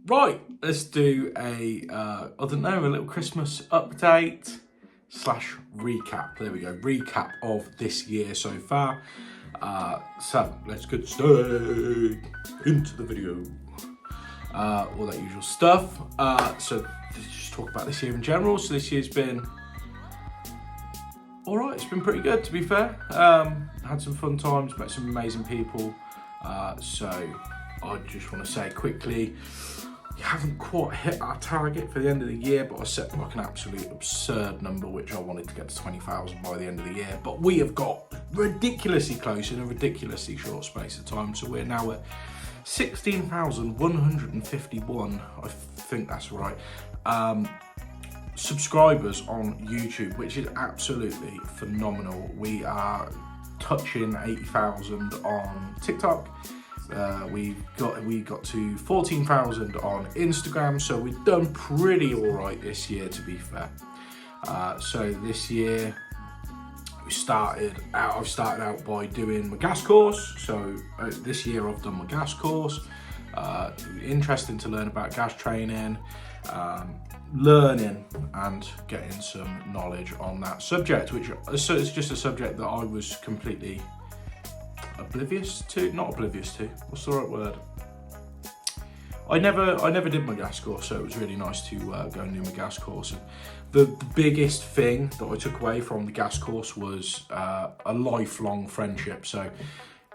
Right, let's do a little Christmas update slash recap. There we go, recap of this year so far. So let's get straight into the video. All that usual stuff. So let's just talk about this year in general. So this year's been all right. It's been pretty good, to be fair. Had some fun times, met some amazing people. So I just want to say quickly, we haven't quite hit our target for the end of the year, but I set like an absolute absurd number, which I wanted to get to 20,000 by the end of the year. But we have got ridiculously close in a ridiculously short space of time. So we're now at 16,151, I think that's right, subscribers on YouTube, which is absolutely phenomenal. We are touching 80,000 on TikTok. We got to 14,000 on Instagram, so we've done pretty all right this year, to be fair. So this year I've started out by doing my gas course. So this year I've done my gas course. Interesting to learn about gas training, learning and getting some knowledge on that subject, which so it's just a subject that I was completely not oblivious to, what's the right word? I never did my gas course, so it was really nice to go and do my gas course. And the biggest thing that I took away from the gas course was a lifelong friendship, so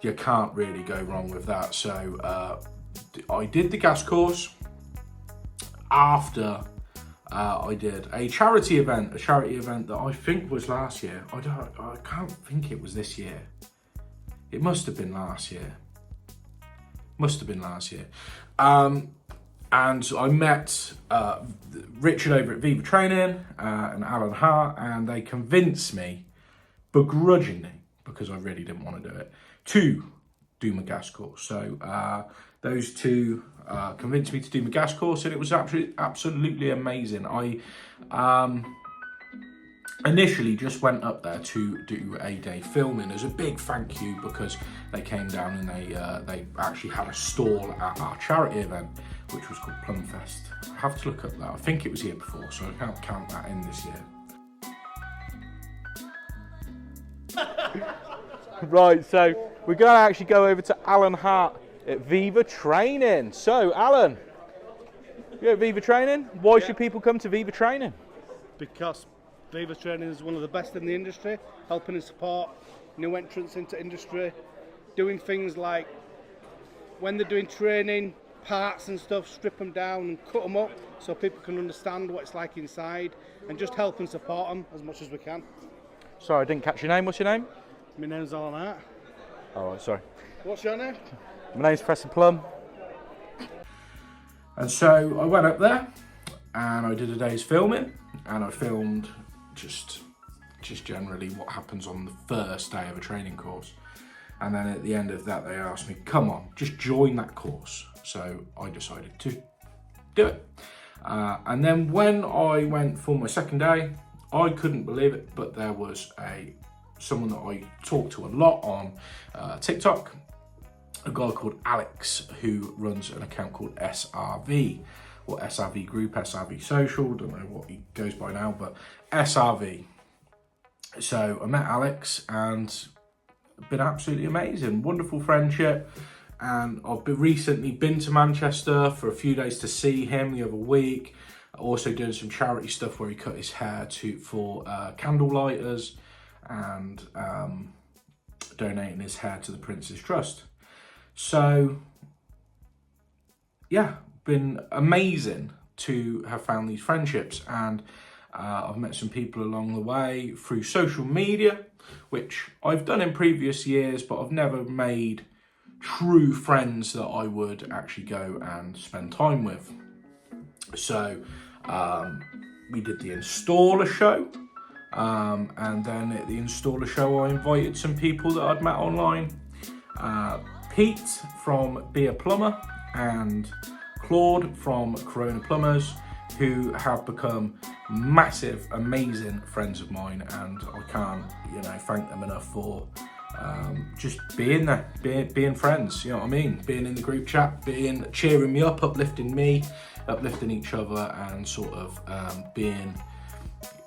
you can't really go wrong with that. So I did the gas course after I did a charity event that I think was last year. I can't think it was this year. It must have been last year. And I met Richard over at Viva Training and Alan Hart, and they convinced me, begrudgingly, because I really didn't want to do it, to do my gas course. So those two convinced me to do my gas course, and it was absolutely amazing. I initially just went up there to do a day filming as a big thank you, because they came down and they actually had a stall at our charity event, which was called Plumb Fest. I have to look up that. I think it was here before, so I can't count that in this year. Right, so we're going to actually go over to Alan Hart at Viva Training. So Alan, you're at Viva Training. Why should people come to Viva Training? Because Viva Training is one of the best in the industry, helping and support new entrants into industry, doing things like when they're doing training, parts and stuff, strip them down and cut them up so people can understand what it's like inside, and just help and support them as much as we can. Sorry, I didn't catch your name. What's your name? My name's Alan Hart. Oh, right, sorry. What's your name? My name's Professor Plumb. And so I went up there and I did a day's filming, and I filmed just generally what happens on the first day of a training course. And then at the end of that, they asked me, come on, just join that course. So I decided to do it. And then when I went for my second day, I couldn't believe it, but there was someone that I talked to a lot on TikTok, a guy called Alex, who runs an account called SRV, or SRV Group, SRV Social, don't know what he goes by now, but SRV. So I met Alex and been absolutely amazing, wonderful friendship. And I've recently been to Manchester for a few days to see him the other week. Also doing some charity stuff where he cut his hair for candle lighters, and donating his hair to the Prince's Trust. So yeah, been amazing to have found these friendships, and I've met some people along the way through social media, which I've done in previous years, but I've never made true friends that I would actually go and spend time with. So we did the installer show, and then at the installer show I invited some people that I'd met online. Pete from Be a Plumber and Claude from Corona Plumbers, who have become massive, amazing friends of mine, and I can't, thank them enough for just being there, being friends, you know what I mean? Being in the group chat, cheering me up, uplifting me, uplifting each other, and sort of being,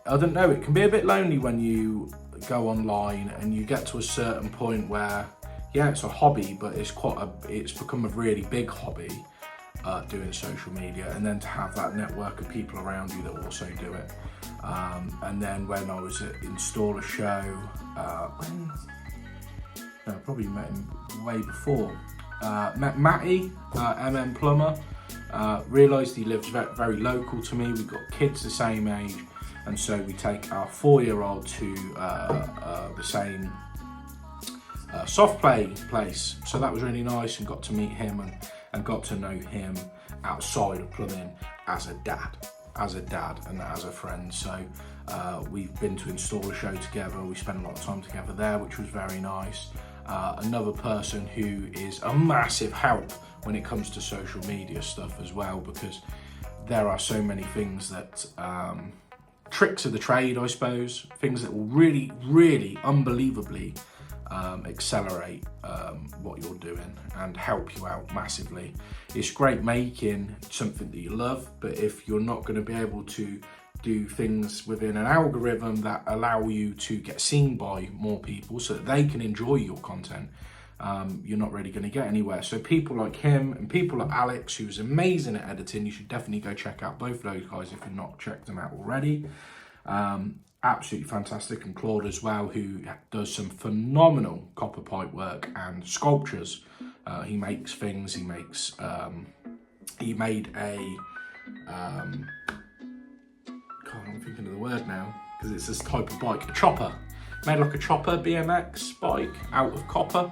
I don't know, it can be a bit lonely when you go online and you get to a certain point where, yeah, it's a hobby, but it's become a really big hobby, doing social media, and then to have that network of people around you that also do it. And then when I was at Installer Show, probably met him way before, met Matty, Plumber, realised he lives very local to me. We've got kids the same age, and so we take our 4-year-old to the same soft play place. So that was really nice, and got to meet him and got to know him outside of plumbing as a dad and as a friend. So we've been to Installer Show together. We spent a lot of time together there, which was very nice. Another person who is a massive help when it comes to social media stuff as well, because there are so many things that tricks of the trade, I suppose, things that will really, really unbelievably accelerate what you're doing and help you out massively. It's great making something that you love, but if you're not going to be able to do things within an algorithm that allow you to get seen by more people so that they can enjoy your content, you're not really going to get anywhere. So people like him and people like Alex, who's amazing at editing, you should definitely go check out both of those guys if you've not checked them out already. Absolutely fantastic. And Claude as well, who does some phenomenal copper pipe work and sculptures. He makes things, he made a, God, I'm thinking of the word now, because it's this type of bike, a chopper. Made like a chopper BMX bike out of copper.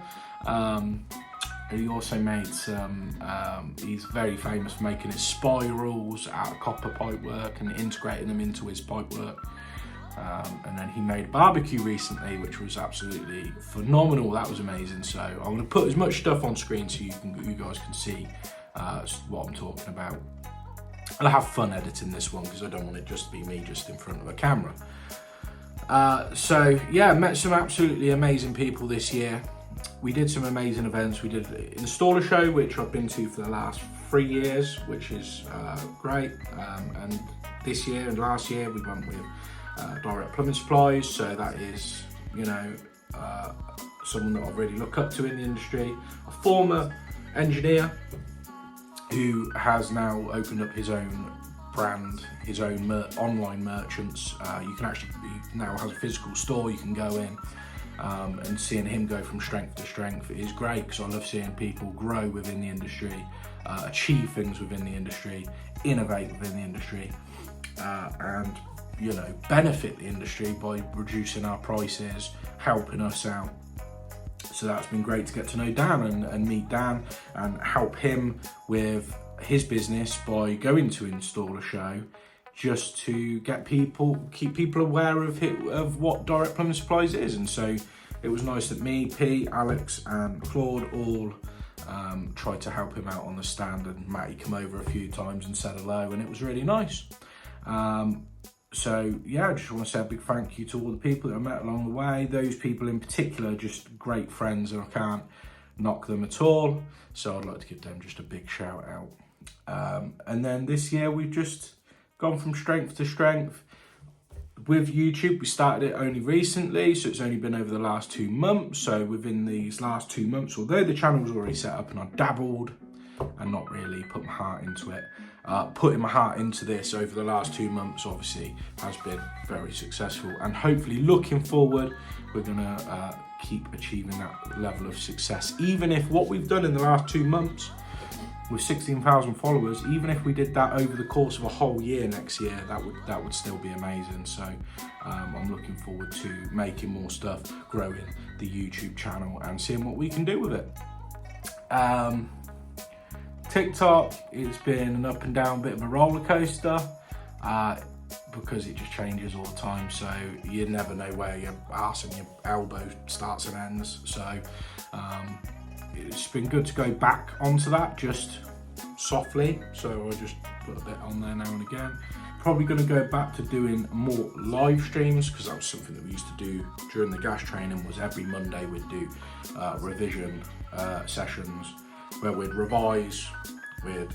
He also made some, he's very famous for making his spirals out of copper pipe work and integrating them into his pipe work. And then he made a barbecue recently, which was absolutely phenomenal. That was amazing. So I'm going to put as much stuff on screen so you guys can see what I'm talking about. And I have fun editing this one because I don't want it just to be me just in front of a camera. So yeah, met some absolutely amazing people this year. We did some amazing events. We did Installer Show, which I've been to for the last 3 years, which is great. And this year and last year we went with Direct Plumbing Supplies. So that is, you know, someone that I really look up to in the industry. A former engineer who has now opened up his own brand, his own online merchants. He now has a physical store you can go in. And seeing him go from strength to strength is great, because I love seeing people grow within the industry, achieve things within the industry, innovate within the industry, and, you know, benefit the industry by reducing our prices, helping us out. So that's been great to get to know Dan and meet Dan and help him with his business by going to Installer Show, just to keep people aware of what Direct Plumbing Supplies is. And so it was nice that me, Pete, Alex and Claude all tried to help him out on the stand, and Matty came over a few times and said hello, and it was really nice. So yeah, I just want to say a big thank you to all the people that I met along the way. Those people in particular are just great friends, and I can't knock them at all. So I'd like to give them just a big shout out. And then this year we've just gone from strength to strength. With YouTube, we started it only recently, so it's only been over the last 2 months. So within these last 2 months, although the channel was already set up and I dabbled and not really put my heart into it, putting my heart into this over the last 2 months obviously has been very successful. And hopefully looking forward, we're gonna keep achieving that level of success. Even if what we've done in the last 2 months with 16,000 followers, even if we did that over the course of a whole year next year, that would still be amazing. So I'm looking forward to making more stuff, growing the YouTube channel and seeing what we can do with it. TikTok, it's been an up and down bit of a roller coaster because it just changes all the time. So you never know where your arse and your elbow starts and ends. So it's been good to go back onto that just softly. So I just put a bit on there now and again. probably going to go back to doing more live streams, because that was something that we used to do during the gas training. Was every Monday we'd do revision sessions where we'd revise, we'd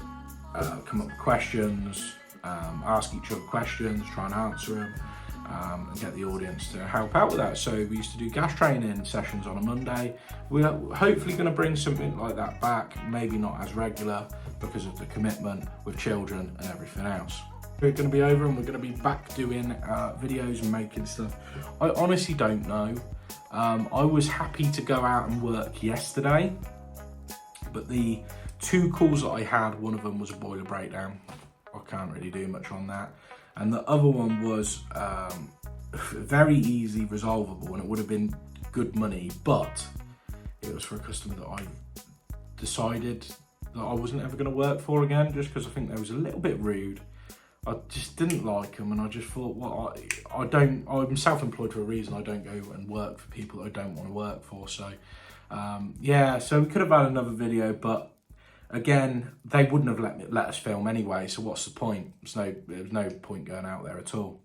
come up with questions, ask each other questions, try and answer them, and get the audience to help out with that. So we used to do gas training sessions on a Monday. We're hopefully going to bring something like that back, maybe not as regular because of the commitment with children and everything else. We're going to be over and we're going to be back doing videos and making stuff. I honestly don't know. I was happy to go out and work yesterday, but the 2 calls that I had, one of them was a boiler breakdown. I can't really do much on that. And the other one was very easy resolvable, and it would have been good money, but it was for a customer that I decided that I wasn't ever going to work for again, just because I think they was a little bit rude. I just didn't like them, and I just thought, well, I'm self-employed for a reason. I don't go and work for people that I don't want to work for. So yeah, so we could have had another video, but again, they wouldn't have let us film anyway, so what's the point? There's no point going out there at all.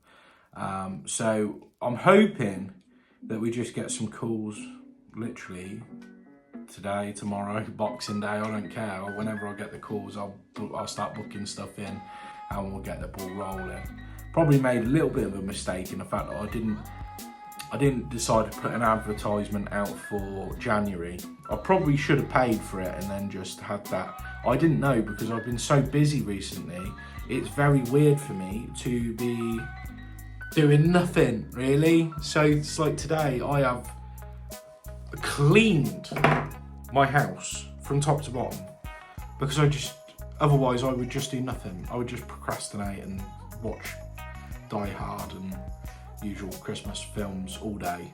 So I'm hoping that we just get some calls literally today, tomorrow, Boxing Day, I don't care. Or whenever I get the calls, I'll start booking stuff in and we'll get the ball rolling. Probably made a little bit of a mistake in the fact that I didn't decide to put an advertisement out for January. I probably should have paid for it and then just had that. I didn't know, because I've been so busy recently. It's very weird for me to be doing nothing really. So it's like today I have cleaned my house from top to bottom, because otherwise I would just do nothing. I would just procrastinate and watch Die Hard and usual Christmas films all day.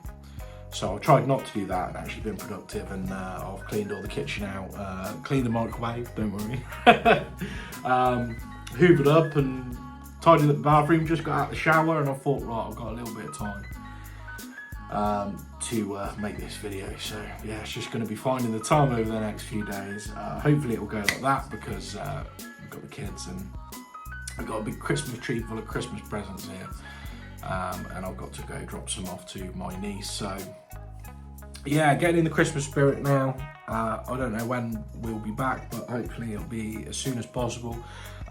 So I tried not to do that and actually been productive, and I've cleaned all the kitchen out, cleaned the microwave, don't worry. Hoovered up and tidied up the bathroom, just got out of the shower, and I thought, right, I've got a little bit of time to make this video. So yeah, it's just going to be finding the time over the next few days. Hopefully it will go like that, because we've got the kids and I've got a big Christmas tree full of Christmas presents here. And I've got to go drop some off to my niece. So yeah, getting in the Christmas spirit now. I don't know when we'll be back, but hopefully it'll be as soon as possible.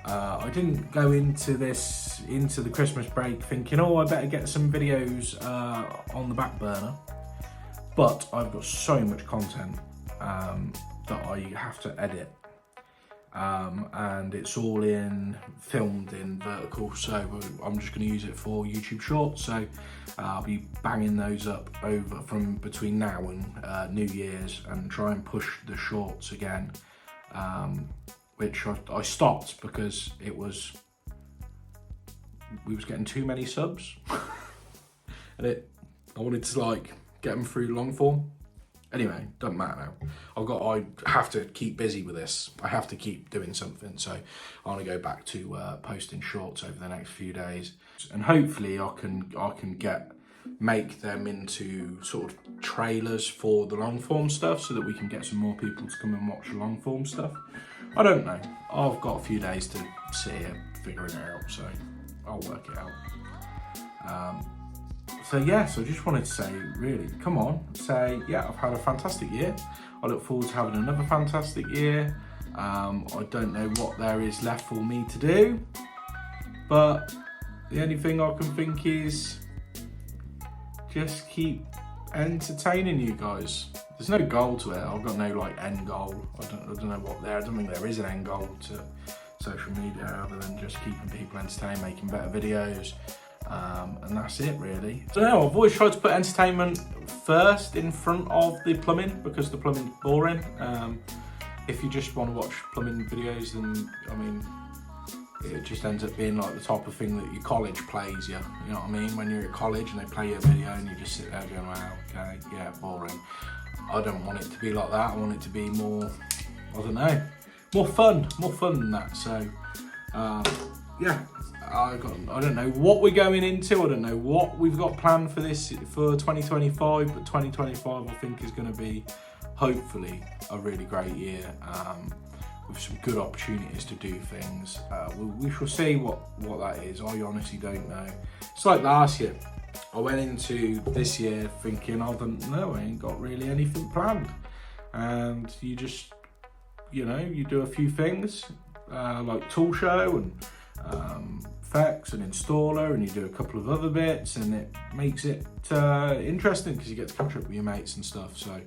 I didn't go into the Christmas break thinking, oh, I better get some videos on the back burner, but I've got so much content that I have to edit. And it's all filmed in vertical, so I'm just going to use it for YouTube Shorts. So I'll be banging those up over from between now and New Year's, and try and push the shorts again, which I stopped because we was getting too many subs, and I wanted to get them through long form. Anyway, doesn't matter now. I have to keep busy with this. I have to keep doing something. So I want to go back to posting shorts over the next few days, and hopefully I can make them into sort of trailers for the long form stuff, so that we can get some more people to come and watch the long form stuff. I don't know. I've got a few days to sit here figuring it out, so I'll work it out. So yeah, so I just wanted to say, really, come on, say, yeah, I've had a fantastic year. I look forward to having another fantastic year. I don't know what there is left for me to do, but the only thing I can think is just keep entertaining you guys. There's no goal to it. I've got no end goal. I don't know what there. I don't think there is an end goal to social media other than just keeping people entertained, making better videos. And that's it really. So no, I've always tried to put entertainment first in front of the plumbing, because the plumbing's boring. If you just want to watch plumbing videos, then I mean, it just ends up being like the type of thing that your college plays you. You know what I mean? When you're at college and they play you a video and you just sit there going, wow, okay, yeah, boring. I don't want it to be like that. I want it to be more, I don't know, more fun than that. So yeah. I don't know what we're going into. I don't know what we've got planned for 2025, but 2025 I think is going to be hopefully a really great year. with some good opportunities to do things. We shall see what that is. I honestly don't know. It's like last year. I went into this year thinking, I don't know, I ain't got really anything planned. And you just, you know, you do a few things like tool show and effects and installer, and you do a couple of other bits, and it makes it interesting because you get to catch up with your mates and stuff. So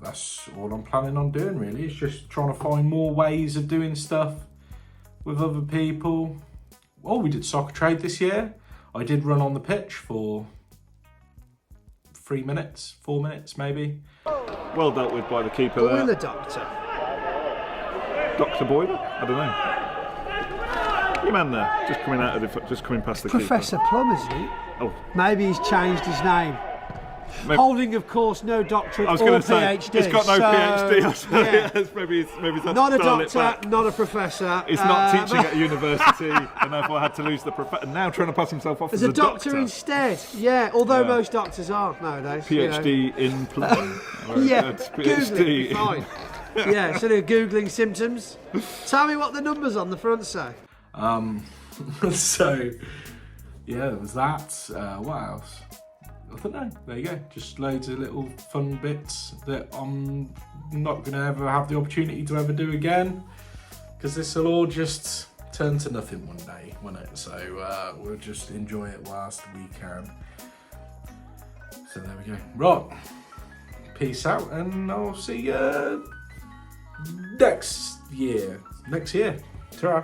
that's all I'm planning on doing really. It's just trying to find more ways of doing stuff with other people. Oh, we did soccer trade this year. I did run on the pitch for 3 minutes, 4 minutes maybe. Well dealt with by the keeper But there. we're the doctor. Dr. Boyd? I don't know. Your man there, just coming past the Professor Plumb, isn't he? keeper. Oh, Maybe he's changed his name. maybe, Holding, of course, no doctorate I was or going to say, PhD. he's got no PhD. So yeah. yes, maybe that's Not a dial it doctor, back. not a professor. He's not teaching at university, and therefore had to lose the profession. Now trying to pass himself off As as a doctor instead. Yeah, although Yeah. most doctors are nowadays. PhD in Plumb. Yeah, PhD. Googling, fine. Yeah, so they're Googling symptoms. Tell me what the numbers on the front say. So yeah, there was that. What else? I don't know. There you go. Just loads of little fun bits that I'm not going to ever have the opportunity to ever do again, because this will all just turn to nothing one day, won't it? So we'll just enjoy it whilst we can. So there we go. Right. Peace out, and I'll see you next year. Ta-ra.